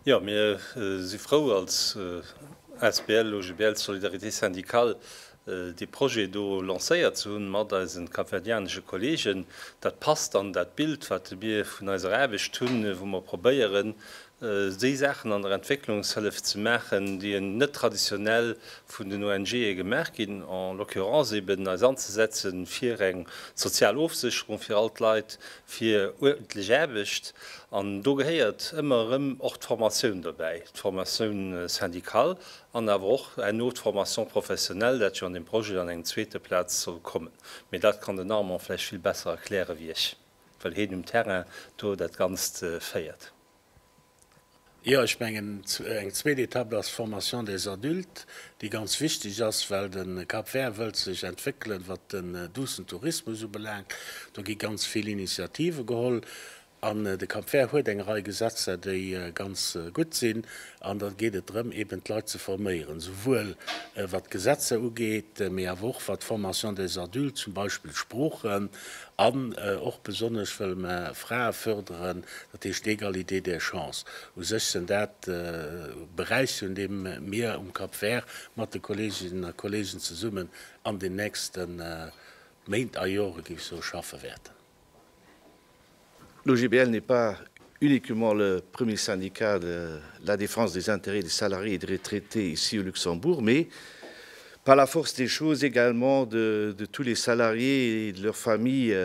Ja, wir sind froh als SBL, OGBL, Solidarité Syndicale, die Projekt do lancéiert zu hun mat als kapverdianische Kollegen, dat passt an dat Bild, wat wir vun eiser Erbecht tun, wo wir probéieren, die Sachen an der Entwicklungshilfe zu machen, die nicht traditionell von den ONG gemerkt haben, en l'occurrence eben als anzusetzen für eine Sozialaufsicherung für alte Leute, für ordentliche Erbecht. Und da gehört immer auch die Formation dabei, die Formation syndikal, und aber auch eine Notformation professionell, die schon an dem Projekt an einen zweiten Platz soll kommen. Aber das kann der Norman vielleicht viel besser erklären wie ich, weil hier im Terrain das Ganze feiert. Ja, ich meine, eine zweite Etappe als Formation des Adultes, die ganz wichtig ist, weil den Cap Vert will sich entwickeln, was den Tourismus belangt. Da gibt ganz viele Initiativen geholt. An der Cap Vert hat eine Reihe Gesetze, die ganz gut sind. Und dann geht es darum, eben die Leute zu formieren. Sowohl was Gesetze angeht, mehr auch was Formation des Adultes, zum Beispiel Sprachen, auch besonders will man Frauen fördern, das ist die Egalität der Chance. Und das sind Bereiche, in denen wir Cap Vert mit den Kolleginnen und Kollegen zusammen an den nächsten Monaten und Jahren so schaffen werden. L'OGBL n'est pas uniquement le premier syndicat de la défense des intérêts des salariés et des retraités ici au Luxembourg, mais par la force des choses également de tous les salariés et de leurs familles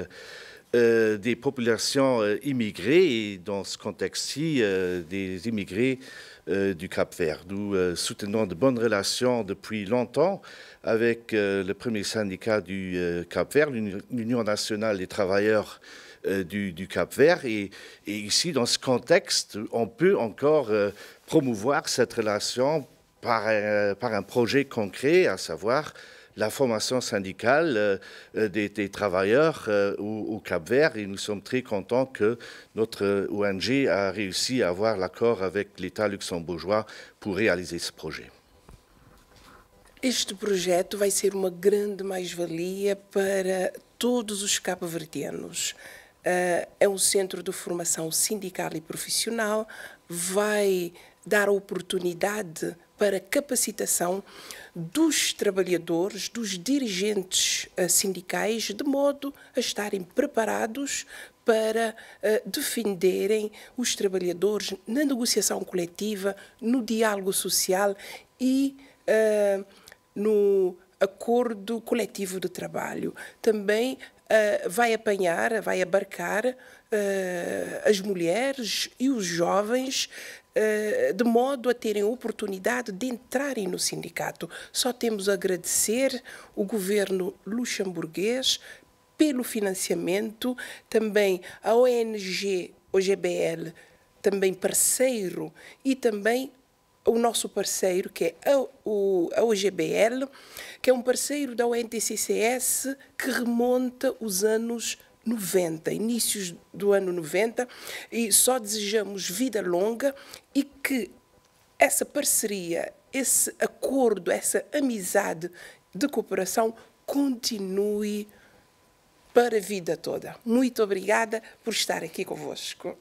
des populations immigrées et dans ce contexte-ci des immigrés du Cap Vert. Nous soutenons de bonnes relations depuis longtemps avec le premier syndicat du Cap Vert, l'Union nationale des travailleurs du Cap Vert. Et ici, dans ce contexte, on peut encore promouvoir cette relation par un projet concret, à savoir la formation syndicale des travailleurs au Cap Vert. Et nous sommes très contents que notre ONG a réussi à avoir l'accord avec l'État luxembourgeois pour réaliser ce projet. Este projeto vai ser uma grande mais-valia para todos os cabo-verdianos. É um centro de formação sindical e profissional, vai dar oportunidade para capacitação dos trabalhadores, dos dirigentes sindicais, de modo a estarem preparados para defenderem os trabalhadores na negociação coletiva, no diálogo social e no acordo coletivo de trabalho. Também vai abarcar as mulheres e os jovens de modo a terem a oportunidade de entrarem no sindicato. Só temos a agradecer o governo luxemburguês pelo financiamento, também a ONG OGBL, também parceiro, e também o nosso parceiro, que é a OGBL, que é um parceiro da ONTCCS que remonta os anos 90, inícios do ano 90, e só desejamos vida longa e que essa parceria, esse acordo, essa amizade de cooperação continue para a vida toda. Muito obrigada por estar aqui convosco.